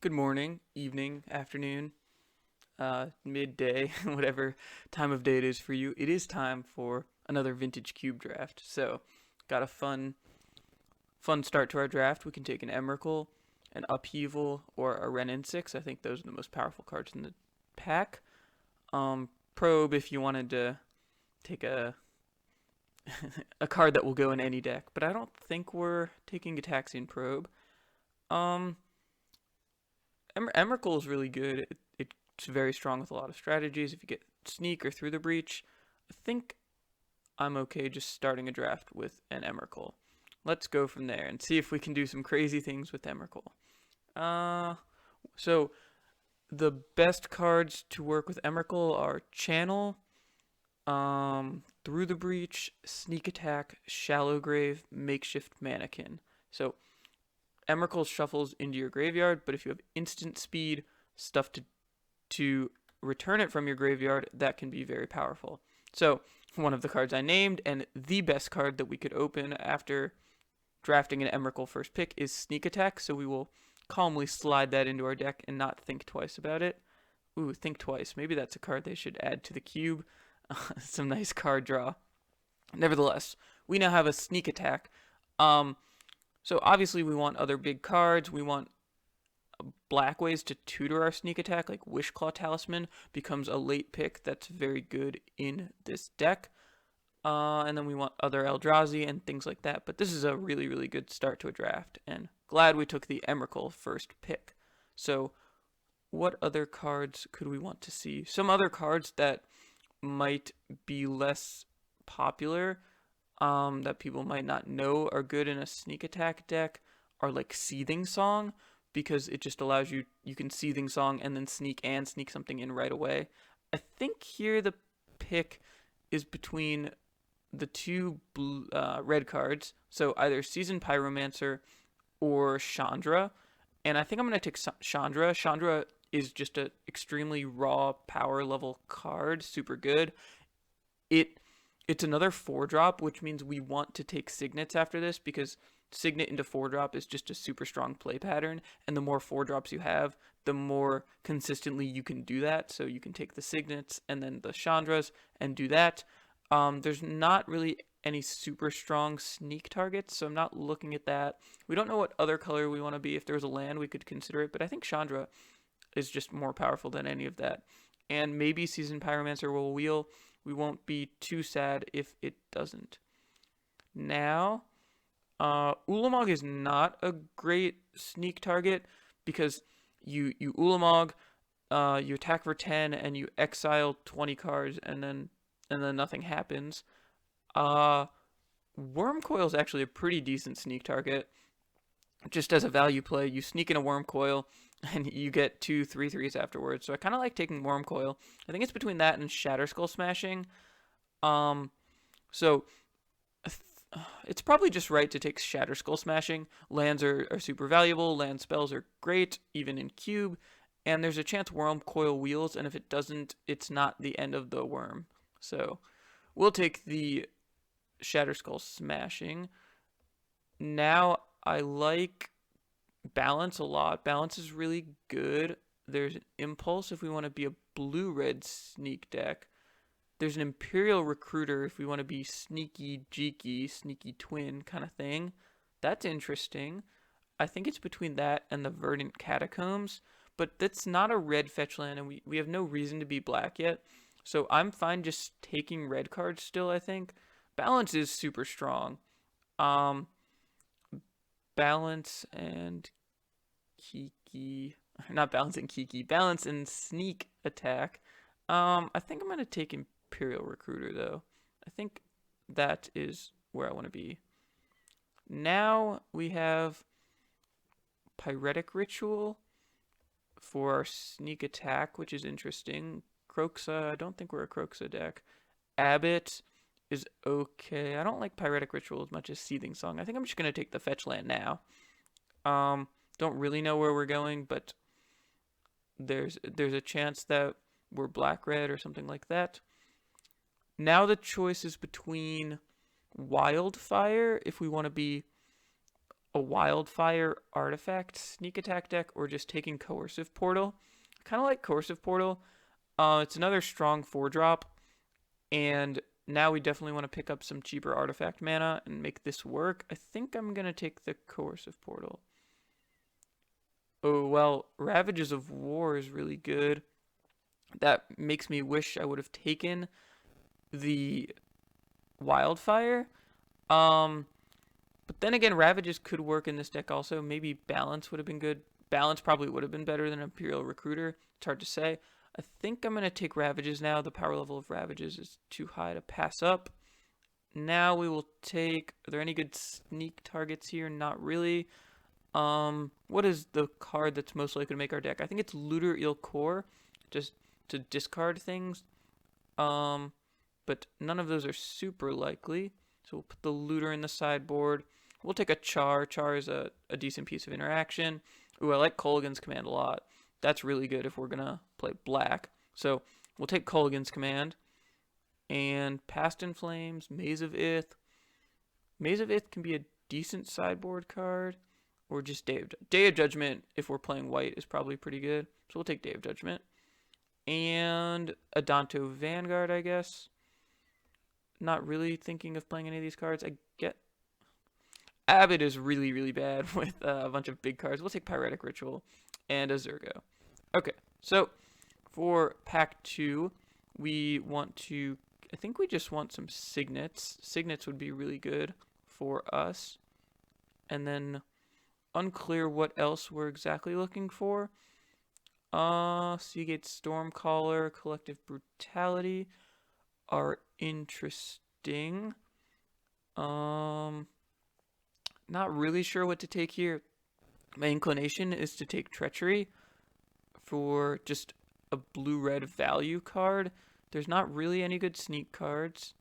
Good morning, evening, afternoon, midday, whatever time of day it is for you. It is time for another vintage cube draft. So, got a fun start to our draft. We can take an Emrakul, an Upheaval, or a Renin 6. I think those are the most powerful cards in the pack. Probe if you wanted to take a a card that will go in any deck, but I don't think we're taking Gitaxian Probe. Um, Emrakul is really good. It's very strong with a lot of strategies. If you get Sneak or Through the Breach, I think I'm okay just starting a draft with an Emrakul. Let's go from there and see if we can do some crazy things with Emrakul. Uh, so the best cards to work with Emrakul are Channel, Through the Breach, Sneak Attack, Shallow Grave, Makeshift Mannequin. So Emrakul shuffles into your graveyard, but if you have instant speed, stuff to return it from your graveyard, that can be very powerful. So one of the cards I named, and the best card that we could open after drafting an Emrakul first pick is Sneak Attack, so we will calmly slide that into our deck and not think twice about it. Ooh, think twice. Maybe that's a card they should add to the cube. Some nice card draw. Nevertheless, we now have a Sneak Attack. Um, so obviously we want other big cards. We want black ways to tutor our Sneak Attack, like Wishclaw Talisman becomes a late pick that's very good in this deck. And then we want other Eldrazi and things like that. But this is a really, really good start to a draft, and glad we took the Emrakul first pick. So, what other cards could we want to see? Some other cards that might be less popular, that people might not know are good in a Sneak Attack deck are like Seething Song, because it just allows you can Seething Song and then sneak something in right away. I think here the pick is between the two red cards, so either Seasoned Pyromancer or Chandra. And I think I'm going to take Chandra. Chandra is just an extremely raw power level card, super good. It it's another 4-drop, which means we want to take Signets after this because Signet into 4-drop is just a super strong play pattern, and the more 4-drops you have, the more consistently you can do that. So you can take the Signets and then the Chandras and do that. There's not really any super strong sneak targets, so I'm not looking at that. We don't know what other color we want to be. If there was a land, we could consider it, but I think Chandra is just more powerful than any of that. And maybe Seasoned Pyromancer will wheel. We won't be too sad if it doesn't. Now, Ulamog is not a great sneak target because you Ulamog, you attack for 10 and you exile 20 cards and then nothing happens. Uh, Wurmcoil is actually a pretty decent sneak target. Just as a value play, you sneak in a Wurmcoil and you get 2 3/3s afterwards. So I kind of like taking Wurmcoil. I think it's between that and Shatterskull Smashing. Um, so it's probably just right to take Shatterskull Smashing. Lands are super valuable. Land spells are great, even in cube. And there's a chance Wurmcoil wheels, and if it doesn't, it's not the end of the worm. So we'll take the Shatterskull Smashing. Now I like Balance a lot. Balance is really good. There's an Impulse if we want to be a blue-red sneak deck. There's an Imperial Recruiter if we want to be sneaky jeeky, sneaky twin kind of thing. That's interesting. I think it's between that and the Verdant Catacombs, but that's not a red fetch land, and we have no reason to be black yet. So I'm fine just taking red cards still, I think. Balance is super strong. Um, Balance and Kiki. Not Balance and Kiki. Balance and Sneak Attack. I think I'm going to take Imperial Recruiter, though. I think that is where I want to be. Now we have Pyretic Ritual for our sneak attack, which is interesting. Kroxa, I don't think we're a Kroxa deck. Abbott is okay. I don't like Pyretic Ritual as much as Seething Song. I think I'm just going to take the fetch land now. Don't really know where we're going, but there's a chance that we're black red or something like that. Now the choice is between Wildfire if we want to be a Wildfire Artifact sneak attack deck or just taking Coercive Portal. I kind of like Coercive Portal. It's another strong 4-drop, and now we definitely want to pick up some cheaper artifact mana and make this work. I think I'm going to take the Coercive Portal. Oh, well, Ravages of War is really good. That makes me wish I would have taken the Wildfire. Um, but then again, Ravages could work in this deck also. Maybe Balance would have been good. Balance probably would have been better than Imperial Recruiter. It's hard to say. I think I'm going to take Ravages now. The power level of Ravages is too high to pass up. Now we will take... Are there any good sneak targets here? Not really. What is the card that's most likely to make our deck? I think it's Looter Il-Kor, just to discard things. But none of those are super likely. So we'll put the Looter in the sideboard. We'll take a Char. Char is a decent piece of interaction. Ooh, I like Kolaghan's Command a lot. That's really good if we're going to play black. So we'll take Kolaghan's Command. And Past in Flames, Maze of Ith. Maze of Ith can be a decent sideboard card. Or just Day of Judgment, if we're playing white, is probably pretty good. So we'll take Day of Judgment. And Adanto Vanguard, I guess. Not really thinking of playing any of these cards. I get... Abbott is really, really bad with a bunch of big cards. We'll take Pyretic Ritual and a Zurgo. Okay, so for pack 2, we want to... I think we just want some Signets. Signets would be really good for us. And then... Unclear what else we're exactly looking for. Seagate Stormcaller, Collective Brutality are interesting. Not really sure what to take here. My inclination is to take Treachery for just a blue-red value card. There's not really any good sneak cards.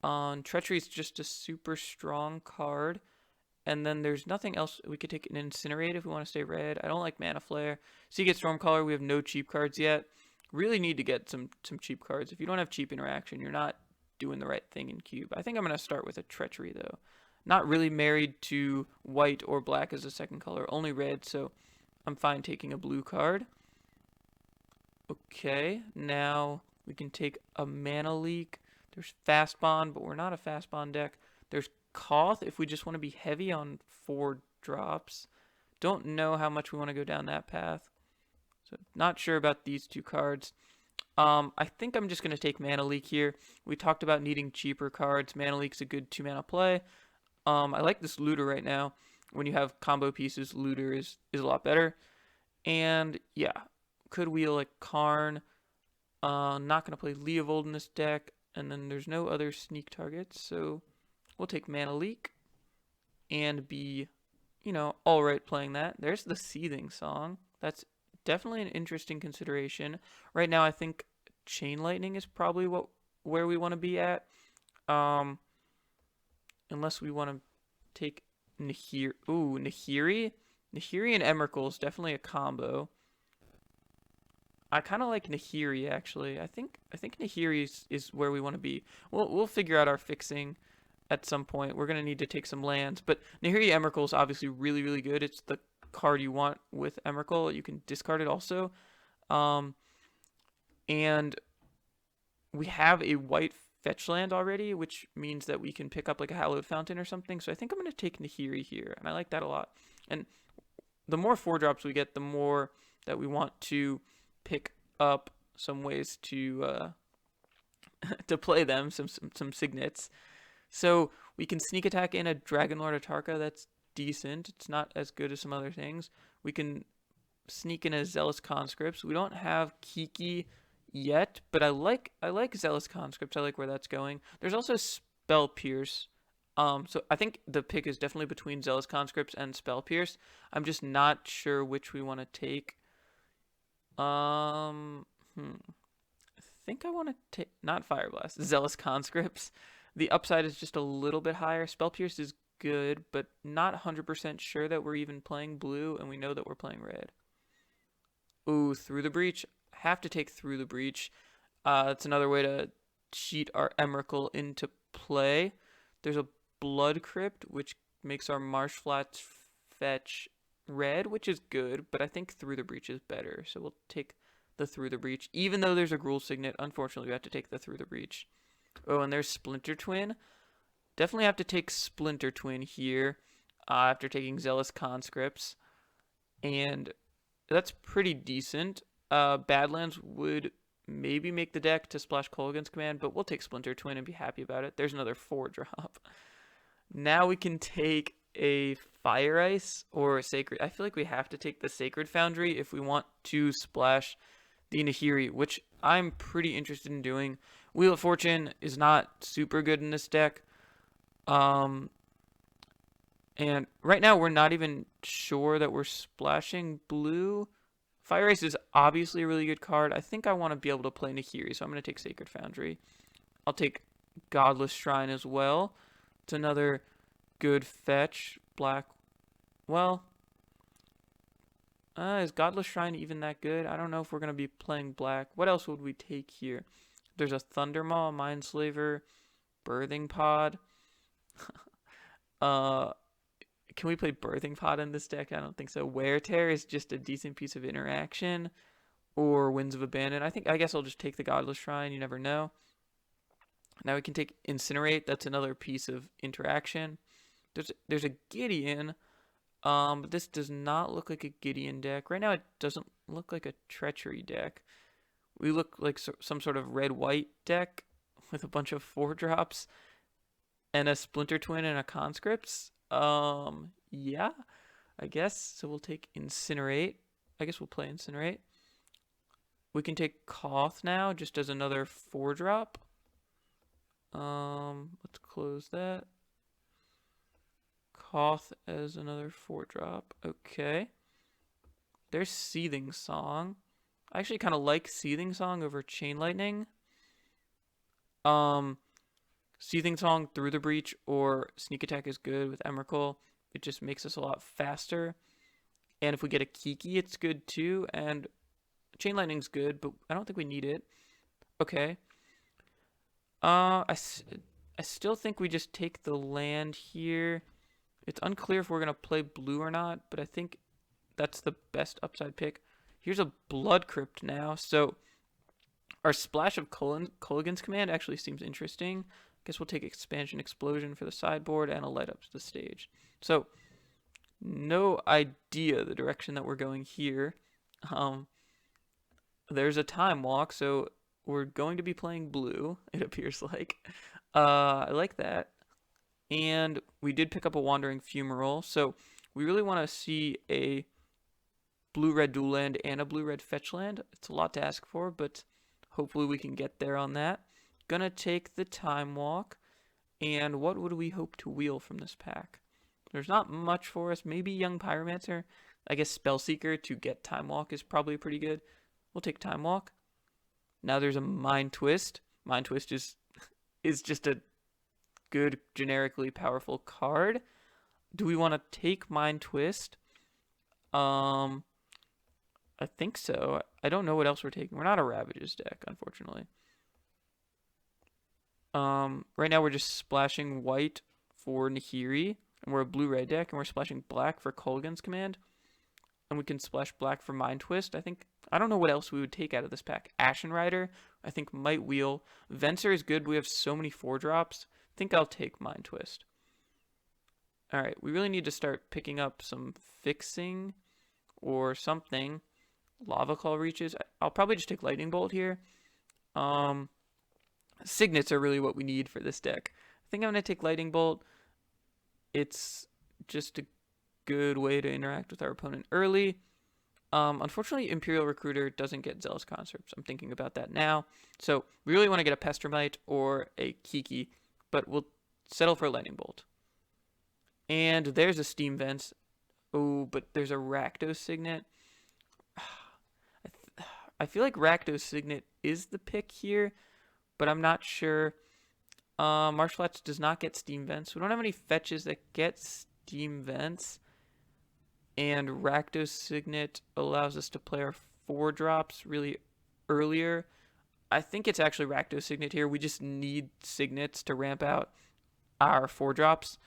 Treachery is just a super strong card. And then there's nothing else. We could take an Incinerate if we want to stay red. I don't like Mana Flare. Seagate Stormcaller, we have no cheap cards yet. Really need to get some cheap cards. If you don't have cheap interaction, you're not doing the right thing in Cube. I think I'm going to start with a Treachery, though. Not really married to white or black as a second color. Only red, so I'm fine taking a blue card. Okay, now we can take a Mana Leak. There's Fast Bond, but we're not a Fast Bond deck. There's Koth if we just want to be heavy on 4 drops. Don't know how much we want to go down that path. So not sure about these 2 cards. I think I'm just going to take Mana Leak here. We talked about needing cheaper cards. Mana Leak's a good 2-mana play. I like this Looter right now. When you have combo pieces, Looter is a lot better. And yeah, could wheel like Karn. Not going to play Leovold in this deck. And then there's no other sneak targets, so... We'll take Mana Leak and be, alright playing that. There's the Seething Song. That's definitely an interesting consideration. Right now, I think Chain Lightning is probably where we want to be at. Unless we want to take Nahiri. Ooh, Nahiri? Nahiri and Emrakul is definitely a combo. I kind of like Nahiri, actually. I think Nahiri is where we want to be. We'll figure out our fixing at some point. We're going to need to take some lands. But Nahiri Emrakul is obviously really, really good. It's the card you want with Emrakul. You can discard it also. And we have a white fetch land already, which means that we can pick up like a Hallowed Fountain or something. So I think I'm going to take Nahiri here. And I like that a lot. And the more 4-drops we get, the more that we want to pick up some ways to to play them, some signets. So we can sneak attack in a Dragonlord Atarka. That's decent. It's not as good as some other things. We can sneak in a Zealous Conscripts. We don't have Kiki yet, but I like Zealous Conscripts. I like where that's going. There's also Spell Pierce. So I think the pick is definitely between Zealous Conscripts and Spell Pierce. I'm just not sure which we want to take. I think I want to take not Fire Blast, Zealous Conscripts. The upside is just a little bit higher. Spell Pierce is good, but not 100% sure that we're even playing blue, and we know that we're playing red. Ooh, Through the Breach. Have to take Through the Breach. That's another way to cheat our Emrakul into play. There's a Blood Crypt, which makes our Marsh Flats fetch red, which is good, but I think Through the Breach is better. So we'll take the Through the Breach. Even though there's a Gruul Signet, unfortunately we have to take the Through the Breach. Oh, and there's Splinter Twin. Definitely have to take Splinter Twin here after taking Zealous Conscripts. And that's pretty decent. Badlands would maybe make the deck to splash Kolaghan's Command, but we'll take Splinter Twin and be happy about it. There's another 4-drop. Now we can take a Fire Ice or a Sacred. I feel like we have to take the Sacred Foundry if we want to splash the Nahiri, which I'm pretty interested in doing. Wheel of Fortune is not super good in this deck. And right now we're not even sure that we're splashing blue. Fire Ice is obviously a really good card. I think I want to be able to play Nahiri, so I'm going to take Sacred Foundry. I'll take Godless Shrine as well. It's another good fetch. Black. Well, is Godless Shrine even that good? I don't know if we're going to be playing black. What else would we take here? There's a Thundermaw, Mindslaver, Birthing Pod. Can we play Birthing Pod in this deck? I don't think so. Wear Tear is just a decent piece of interaction. Or Winds of Abandon. I guess I'll just take the Godless Shrine. You never know. Now we can take Incinerate. That's another piece of interaction. There's a Gideon. But this does not look like a Gideon deck. Right now it doesn't look like a Treachery deck. We look like some sort of red-white deck with a bunch of 4-drops and a Splinter Twin and a Conscripts. Yeah, I guess. So we'll take Incinerate. I guess we'll play Incinerate. We can take Koth now, just as another 4-drop. Let's close that. Koth as another 4-drop. Okay. There's Seething Song. I actually kind of like Seething Song over Chain Lightning. Seething Song, Through the Breach, or Sneak Attack is good with Emrakul. It just makes us a lot faster. And if we get a Kiki, it's good too. And Chain Lightning's good, but I don't think we need it. Okay. I still think we just take the land here. It's unclear if we're going to play blue or not, but I think that's the best upside pick. Here's a Blood Crypt now. So our splash of Kolaghan's Command actually seems interesting. I guess we'll take Expansion Explosion for the sideboard and a Light Up to the stage. So no idea the direction that we're going here. There's a Time Walk, so we're going to be playing blue, it appears like. I like that. And we did pick up a Wandering Fumarole, so we really want to see a blue-red dual land and a blue-red fetch land. It's a lot to ask for, but hopefully we can get there on that. Gonna take the Time Walk, and what would we hope to wheel from this pack? There's not much for us. Maybe Young Pyromancer. I guess Spellseeker to get Time Walk is probably pretty good. We'll take Time Walk. Now there's a Mind Twist. Mind Twist is just a good, generically powerful card. Do we want to take Mind Twist? I think so. I don't know what else we're taking. We're not a Ravages deck, unfortunately. Right now we're just splashing white for Nahiri, and we're a blue-red deck, and we're splashing black for Kolaghan's Command. And we can splash black for Mind Twist. I don't know what else we would take out of this pack. Ashen Rider, I think, might wheel. Venser is good. We have so many 4-drops. I think I'll take Mind Twist. Alright, we really need to start picking up some fixing or something. Lava Claw reaches. I'll probably just take Lightning Bolt here. Signets are really what we need for this deck. I think I'm going to take Lightning Bolt. It's just a good way to interact with our opponent early. Unfortunately, Imperial Recruiter doesn't get Zealous Conscripts. I'm thinking about that now. So we really want to get a Pestermite or a Kiki, but we'll settle for a Lightning Bolt. And there's a Steam Vents. Oh, but there's a Rakdos Signet. I feel like Rakdos Signet is the pick here, but I'm not sure. Marsh Flats does not get Steam Vents. We don't have any fetches that get Steam Vents. And Rakdos Signet allows us to play our 4-drops really earlier. I think it's actually Rakdos Signet here. We just need Signets to ramp out our 4-drops.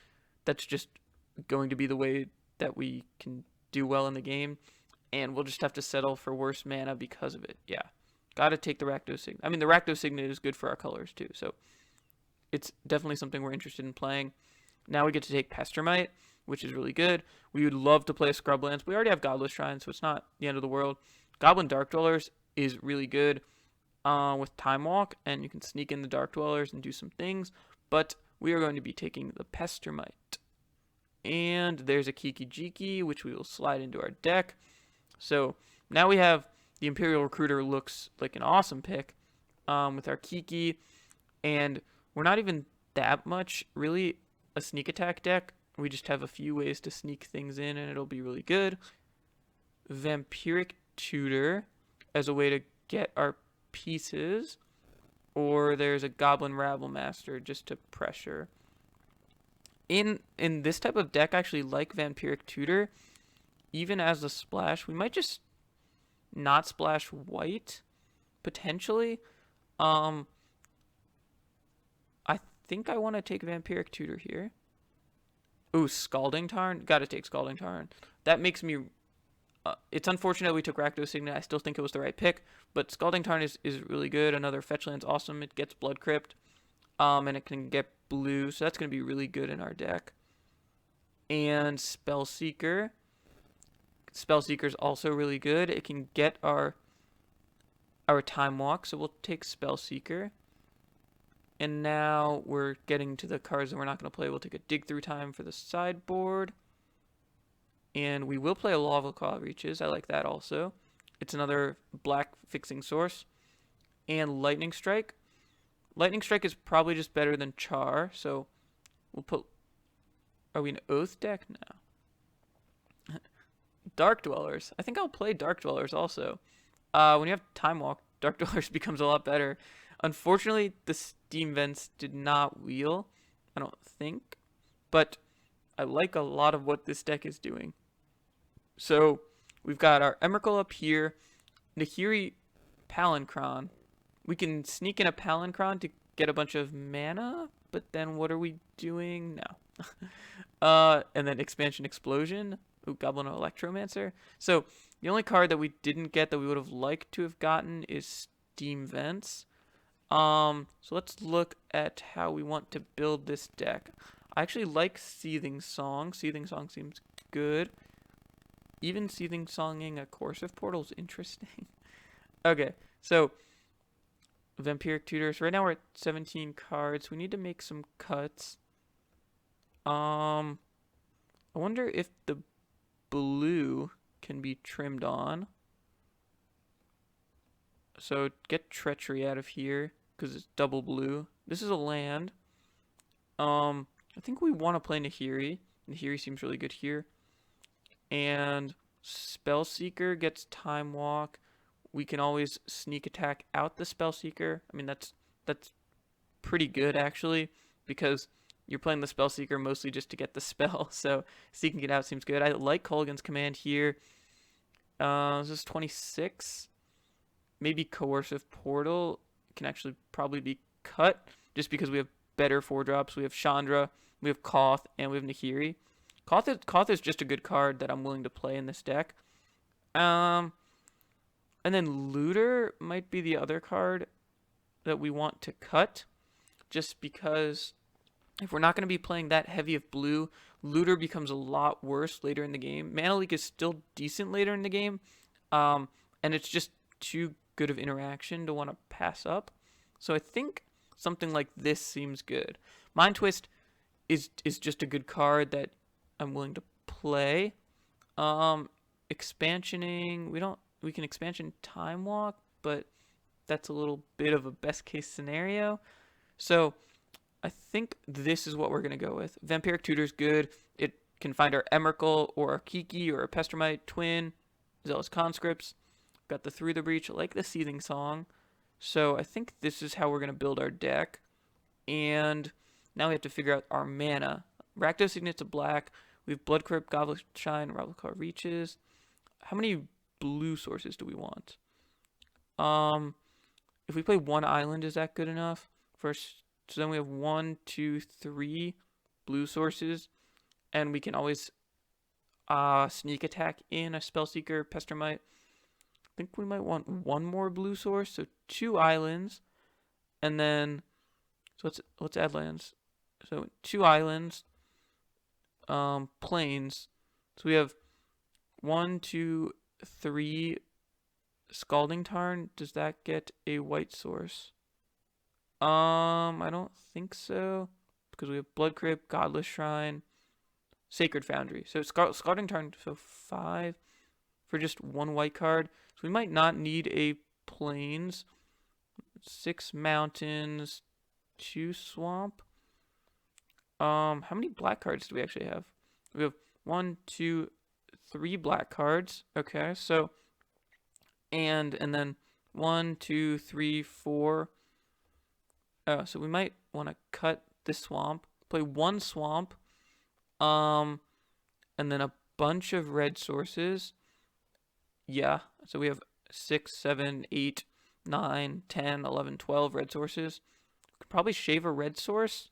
That's just going to be the way that we can do well in the game, and we'll just have to settle for worse mana because of it. Yeah, gotta take the Rakdos Signet. I mean, the Rakdos Signet is good for our colors too, so it's definitely something we're interested in playing. Now we get to take Pestermite, which is really good. We would love to play Scrublands. We already have Godless Shrine, so it's not the end of the world. Goblin Dark Dwellers is really good with Time Walk, and you can sneak in the Dark Dwellers and do some things, but we are going to be taking the Pestermite. And there's a Kiki Jiki, which we will slide into our deck. So now we have the Imperial Recruiter looks like an awesome pick with our Kiki, and we're not even that much really a sneak attack deck. We just have a few ways to sneak things in, and it'll be really good. Vampiric Tutor as a way to get our pieces, or there's a Goblin Rabblemaster just to pressure. In this type of deck, I actually like Vampiric Tutor. Even as a splash, we might just not splash white, potentially. I think I want to take Vampiric Tutor here. Ooh, Scalding Tarn. Gotta take Scalding Tarn. That makes me... it's unfortunate we took Rakdos Signet. I still think it was the right pick, but Scalding Tarn is really good. Another fetch land's awesome. It gets Blood Crypt, and it can get blue, so that's going to be really good in our deck. And Spellseeker. Spellseeker's also really good. It can get our Time Walk, so we'll take Spellseeker. And now we're getting to the cards that we're not going to play. We'll take a Dig Through Time for the sideboard. And we will play a Lava Claw Reaches. I like that also. It's another black fixing source. And Lightning Strike. Lightning Strike is probably just better than Char, so we'll put... Are we an Oath deck? No. Dark Dwellers. I think I'll play Dark Dwellers also. When you have Time Walk, Dark Dwellers becomes a lot better. Unfortunately, the Steam Vents did not wheel, I don't think. But I like a lot of what this deck is doing. So we've got our Emrakul up here. Nahiri Palinchron. We can sneak in a Palinchron to get a bunch of mana, but then what are we doing? No. And then Expansion Explosion. Ooh, Goblin Electromancer. So the only card that we didn't get that we would have liked to have gotten is Steam Vents. So let's look at how we want to build this deck. I actually like Seething Song. Seething Song seems good. Even Seething Songing a Corsive Portal is interesting. Okay, so Vampiric Tutors. Right now we're at 17 cards. We need to make some cuts. I wonder if the blue can be trimmed on. So get Treachery out of here because it's double blue. This is a land. I think we want to play Nahiri. Nahiri seems really good here. And Spellseeker gets Time Walk. We can always sneak attack out the Spellseeker. I mean, that's pretty good, actually, because you're playing the Spellseeker mostly just to get the spell. So sneaking it out seems good. I like Kolaghan's Command here. This is 26. Maybe Coercive Portal can actually probably be cut just because we have better 4-drops. We have Chandra, we have Koth, and we have Nahiri. Koth is just a good card that I'm willing to play in this deck. And then Looter might be the other card that we want to cut, just because if we're not going to be playing that heavy of blue, Looter becomes a lot worse later in the game. Mana Leak is still decent later in the game, and it's just too good of interaction to want to pass up. So I think something like this seems good. Mind Twist is just a good card that I'm willing to play. Expansioning, we can expansion Time Walk, but that's a little bit of a best case scenario. So I think this is what we're going to go with. Vampiric Tutor's good. It can find our Emrakul or our Kiki or our Pestermite twin, Zealous Conscripts. Got the Through the Breach. I like the Seething Song. So I think this is how we're going to build our deck. And now we have to figure out our mana. Rakdos Signet's a black. We have Blood Crypt, Goblet Shine, Ravnica Reaches. How many blue sources do we want? If we play one island, is that good enough? So then we have 1, 2, 3 blue sources. and we can always sneak attack in a Spellseeker Pestermite. I think we might want one more blue source, so 2 islands, and then so let's add lands. So 2 islands, plains. So we have 1, 2, 3 Scalding Tarn. Does that get a white source? I don't think so, because we have Blood Crypt, Godless Shrine, Sacred Foundry. So Scalding Tarn, so 5 for just 1 white card. So we might not need a plains. 6 mountains, 2 swamp. How many black cards do we actually have? We have 1, 2, 3 black cards. Okay, so and then 1, 2, 3, 4. So we might want to cut this swamp, play 1 swamp, and then a bunch of red sources. Yeah, so we have 6, 7, 8, 9, 10, 11, 12 red sources. Could probably shave a red source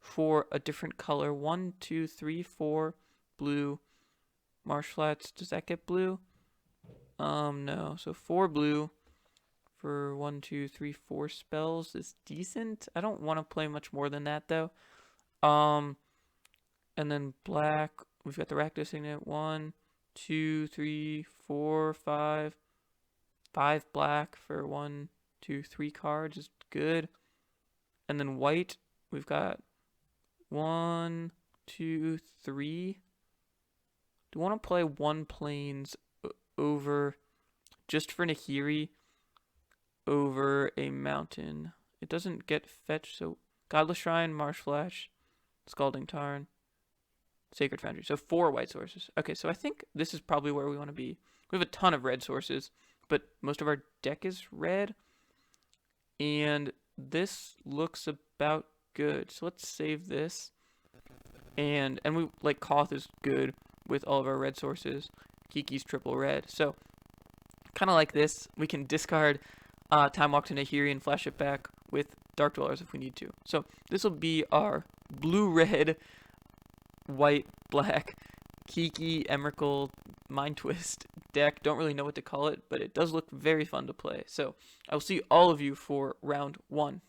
for a different color. 1, 2, 3, 4 blue. Marsh Flats, does that get blue? No. So 4 blue for 1, 2, 3, 4 spells is decent. I don't want to play much more than that though. And then black, we've got the Rakdos Signet. 1, 2, 3, 4, 5. 5 black for 1, 2, 3 cards is good. And then white, we've got 1, 2, 3. Do you want to play 1 plains over just for Nahiri over a mountain? It doesn't get fetched, so Godless Shrine, Marsh Flash, Scalding Tarn, Sacred Foundry. So 4 white sources. Okay, so I think this is probably where we want to be. We have a ton of red sources, but most of our deck is red. And this looks about good. So let's save this. And we like Koth is good with all of our red sources. Kiki's triple red. So kind of like this, we can discard Time Walk to Nahiri and flash it back with Dark Dwellers if we need to. So this will be our blue-red, white-black Kiki, Emrakul, Mind Twist deck. Don't really know what to call it, but it does look very fun to play. So I will see all of you for round 1.